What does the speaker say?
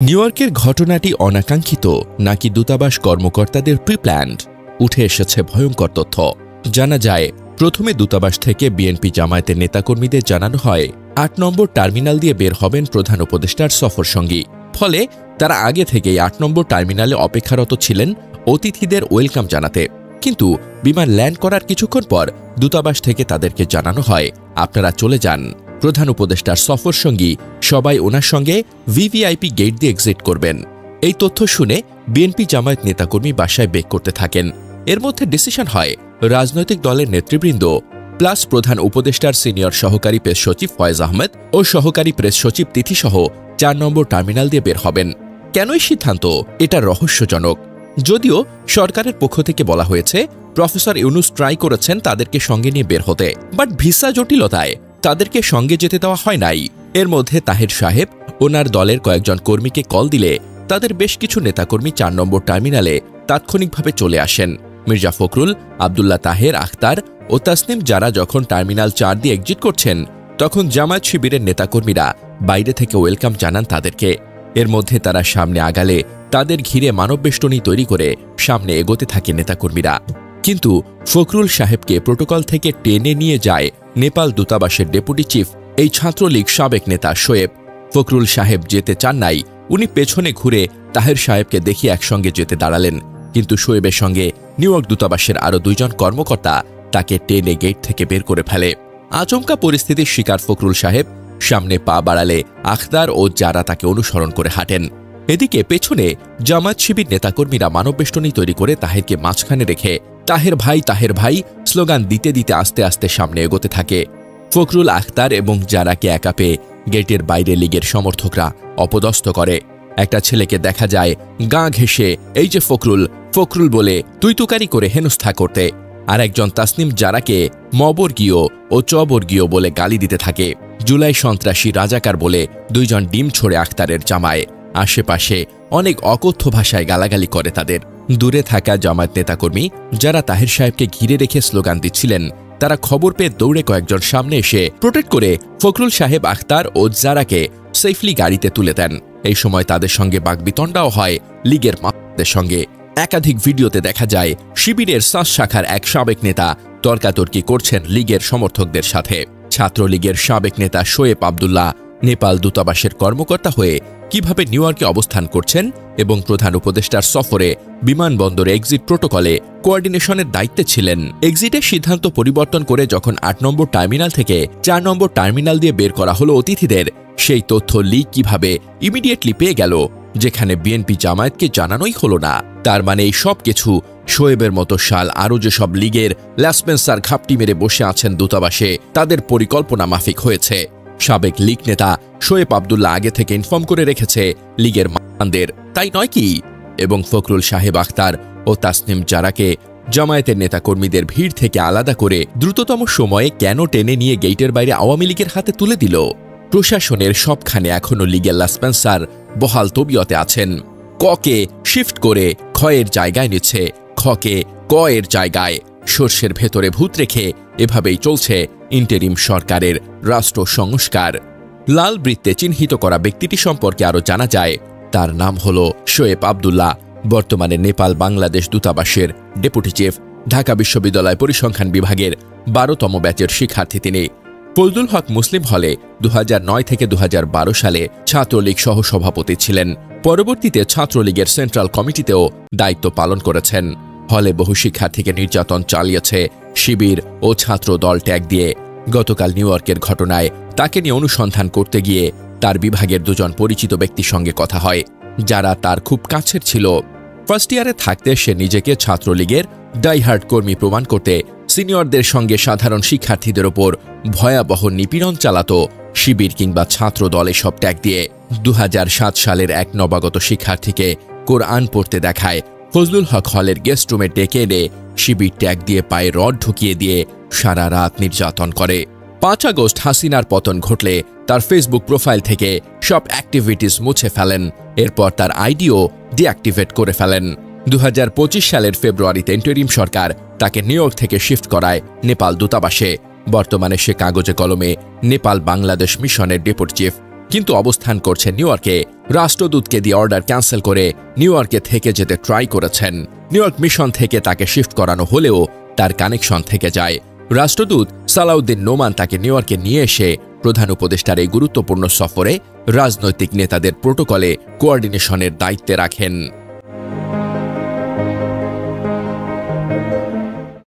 New ইয়র্কের ঘটনাটি অনাকাঙ্ক্ষিত নাকি দূতাবাস কর্মকর্তাদের প্রি-প্ল্যান্ড? উঠে এসেছে ভয়ঙ্কর তথ্য। জানা যায়, প্রথমে দূতাবাস থেকে বিএনপি জামায়াতের নেতাকর্মীদের জানানো হয় ৮ নম্বর টার্মিনাল দিয়ে বের হবেন প্রধান উপদেষ্টার সফরসঙ্গী। ফলে তারা আগে থেকেই ৮ নম্বর টার্মিনালে অপেক্ষারত ছিলেন অতিথিদের ওয়েলকাম জানাতে। কিন্তু বিমান ল্যান্ড করার কিছুক্ষণ পর দূতাবাস থেকে তাদেরকে জানানো হয়, আপনারা চলে যান। প্রধান উপদেষ্টার সফরসঙ্গী সবাই ওনার সঙ্গে ভিভিআইপি গেট দিয়ে এক্সিট করবেন। এই তথ্য শুনে বিএনপি জামায়াত নেতাকর্মী বাসায় বেক করতে থাকেন। এর মধ্যে ডিসিশন হয় রাজনৈতিক দলের নেতৃবৃন্দ প্লাস প্রধান উপদেষ্টার সিনিয়র সহকারী প্রেস সচিব ফয়েজ আহমেদ ও সহকারী প্রেস সচিব তিথিসহ ৪ নম্বর টার্মিনাল দিয়ে বের হবেন। কেন এই সিদ্ধান্ত? এটা রহস্যজনক। যদিও সরকারের পক্ষ থেকে বলা হয়েছে প্রফেসর ইউনুস ট্রাই করেছেন তাদেরকে সঙ্গে নিয়ে বের হতে, বাট ভিসা জটিলতায় তাদেরকে সঙ্গে যেতে দেওয়া হয় নাই। এর মধ্যে তাহের সাহেব ওনার দলের কয়েকজন কর্মীকে কল দিলে তাদের বেশ কিছু নেতাকর্মী ৪ নম্বর টার্মিনালে তাৎক্ষণিকভাবে চলে আসেন। মির্জা ফখরুল, আবদুল্লাহ তাহের, আখতার ও তাসনিম যারা যখন টার্মিনাল ৪ দিয়ে এক্সিট করছেন, তখন জামায়াত শিবিরের নেতাকর্মীরা বাইরে থেকে ওয়েলকাম জানান তাদেরকে। এর মধ্যে তারা সামনে আগালে তাদের ঘিরে মানববেষ্টনী তৈরি করে সামনে এগোতে থাকে নেতাকর্মীরা। কিন্তু ফখরুল সাহেবকে প্রোটোকল থেকে টেনে নিয়ে যায় নেপাল দূতাবাসের ডেপুটি চিফ, এই ছাত্রলীগ সাবেক নেতা শোয়েব। ফখরুল সাহেব যেতে চান নাই, উনি পেছনে ঘুরে তাহের সাহেবকে দেখিয়ে একসঙ্গে যেতে দাঁড়ালেন। কিন্তু শোয়েবের সঙ্গে নিউ ইয়র্ক দূতাবাসের আরও ২ জন কর্মকর্তা তাকে টেনে গেট থেকে বের করে ফেলে। আচমকা পরিস্থিতির শিকার ফখরুল সাহেব সামনে পা বাড়ালে আখতার ও যারা তাকে অনুসরণ করে হাঁটেন। এদিকে পেছনে জামায়াত শিবির নেতাকর্মীরা মানববেষ্টনী তৈরি করে তাহেরকে মাঝখানে রেখে তাহের ভাই স্লোগান দিতে দিতে আস্তে আস্তে সামনে এগোতে থাকে। ফখরুল, আখতার এবং যারাকে একা পেয়ে গেটের বাইরে লীগের সমর্থকরা অপদস্থ করে। একটা ছেলেকে দেখা যায় গা ঘেঁষে এই যে ফখরুল বলে তুইতুকারি করে হেনস্থা করতে। আর একজন তাসনিম যারাকে মবর্গীয় ও চবর্গীয় বলে গালি দিতে থাকে। জুলাই সন্ত্রাসী রাজাকার বলে ২ জন ডিম ছোড়ে আখতারের জামায়। আশেপাশে অনেক অকথ্য ভাষায় গালাগালি করে তাদের। দূরে থাকা জামায়াত নেতাকর্মী যারা তাহের সাহেবকে ঘিরে রেখে স্লোগান দিচ্ছিলেন, তারা খবর পেয়ে দৌড়ে কয়েকজন সামনে এসে প্রোটেক্ট করে ফখরুল সাহেব, আখতার ও জারাকে সেফলি গাড়িতে তুলে দেন। এই সময় তাদের সঙ্গে বাকবিতণ্ডাও হয় লীগের মাদের সঙ্গে। একাধিক ভিডিওতে দেখা যায় শিবিরের সাস শাখার এক সাবেক নেতা তর্কাতর্কি করছেন লীগের সমর্থকদের সাথে। ছাত্রলীগের সাবেক নেতা শোয়েব আবদুল্লাহ নেপাল দূতাবাসের কর্মকর্তা হয়ে কিভাবে নিউ ইয়র্কে অবস্থান করছেন এবং প্রধান উপদেষ্টার সফরে বিমানবন্দরে এক্সিট প্রোটোকলে কোঅর্ডিনেশনের দায়িত্বে ছিলেন। এক্সিটের সিদ্ধান্ত পরিবর্তন করে যখন ৮ নম্বর টার্মিনাল থেকে ৪ নম্বর টার্মিনাল দিয়ে বের করা হলো অতিথিদের, সেই তথ্য লিক কিভাবে ইমিডিয়েটলি পেয়ে গেল, যেখানে বিএনপি জামায়াতকে জানানোই হলো না। তার মানে এই সব কিছু শোয়েবের মতো শাল আরও যেসব লীগের ল্যাসপেন্সার ঘাপটি মেরে বসে আছেন দূতাবাসে, তাদের পরিকল্পনা মাফিক হয়েছে। সাবেক লীগ নেতা শোয়েব আবদুল্লাহ আগে থেকে ইনফর্ম করে রেখেছে লীগের মানদের, তাই নয় কি? এবং ফখরুল সাহেব, আখতার ও তাসনিম জারাকে জামায়াতের নেতাকর্মীদের ভিড় থেকে আলাদা করে দ্রুততম সময়ে কেন টেনে নিয়ে গেটের বাইরে আওয়ামী লীগের হাতে তুলে দিল? প্রশাসনের সবখানে এখনও লীগের লাসপেন্সার বহাল তবিয়তে আছেন। ককে শিফট করে ক্ষয়ের জায়গায় নিচ্ছে, খকে কয়ের জায়গায়। সর্ষের ভেতরে ভূত রেখে এভাবেই চলছে ইন্টেরিম সরকারের রাষ্ট্র সংস্কার। লাল বৃত্তে চিহ্নিত করা ব্যক্তিটি সম্পর্কে আরও জানা যায়, তার নাম হল শোয়েব আবদুল্লাহ। বর্তমানে নেপাল বাংলাদেশ দূতাবাসের ডেপুটি চিফ, ঢাকা বিশ্ববিদ্যালয় পরিসংখ্যান বিভাগের ১২তম ব্যাচের শিক্ষার্থী তিনি। ফজলুল হক মুসলিম হলে ২০০৯ থেকে ২০১২ সালে ছাত্রলীগ সহসভাপতি ছিলেন। পরবর্তীতে ছাত্রলীগের সেন্ট্রাল কমিটিতেও দায়িত্ব পালন করেছেন। হলে বহু শিক্ষার্থীকে নির্যাতন চালিয়েছে শিবির ও ছাত্র দল ট্যাগ দিয়ে। গতকাল নিউ ইয়র্কের ঘটনায় তাকে নিয়ে অনুসন্ধান করতে গিয়ে তার বিভাগের ২ জন পরিচিত ব্যক্তির সঙ্গে কথা হয়, যারা তার খুব কাছের ছিল। ফার্স্ট ইয়ারে থাকতে সে নিজেকে ছাত্রলীগের ডাইহার্ড কর্মী প্রমাণ করতে সিনিয়রদের সঙ্গে সাধারণ শিক্ষার্থীদের ওপর ভয়াবহ নিপীড়ন চালাত শিবির কিংবা ছাত্র দলে সব ট্যাগ দিয়ে। ২০০৭ সালের এক নবাগত শিক্ষার্থীকে কোরআন পড়তে দেখায় ফজলুল হক হলের গেস্ট রুমে ডেকে এনে শিবির ট্যাগ দিয়ে পায়ে রড ঢুকিয়ে দিয়ে সারা রাত নির্যাতন করে। ৫ আগস্ট হাসিনার পতন ঘটলে তার ফেসবুক প্রোফাইল থেকে সব অ্যাক্টিভিটিস মুছে ফেলেন। এরপর তার আইডিও ডিঅ্যাক্টিভেট করে ফেলেন। ২০২৫ সালের ফেব্রুয়ারিতে ইন্টারিম সরকার তাকে নিউ ইয়র্ক থেকে শিফট করায় নেপাল দূতাবাসে। বর্তমানে সে কাগজে কলমে নেপাল বাংলাদেশ মিশনের ডেপুটি চিফ। কিন্তু অবস্থান করছে নিউ ইয়র্কে। রাষ্ট্রদূতকে দিয়ে অর্ডার ক্যান্সেল করে নিউ ইয়র্কে থেকে যেতে ট্রাই করেছেন। নিউ ইয়র্ক মিশন থেকে তাকে শিফট করানো হলেও তার কানেকশন থেকে যায়। রাষ্ট্রদূত সালাউদ্দিন নোমান তাকে নিউ ইয়র্কে নিয়ে এসে প্রধান উপদেষ্টার এই গুরুত্বপূর্ণ সফরে রাজনৈতিক নেতাদের প্রোটোকলে কোঅর্ডিনেশনের দায়িত্বে রাখেন।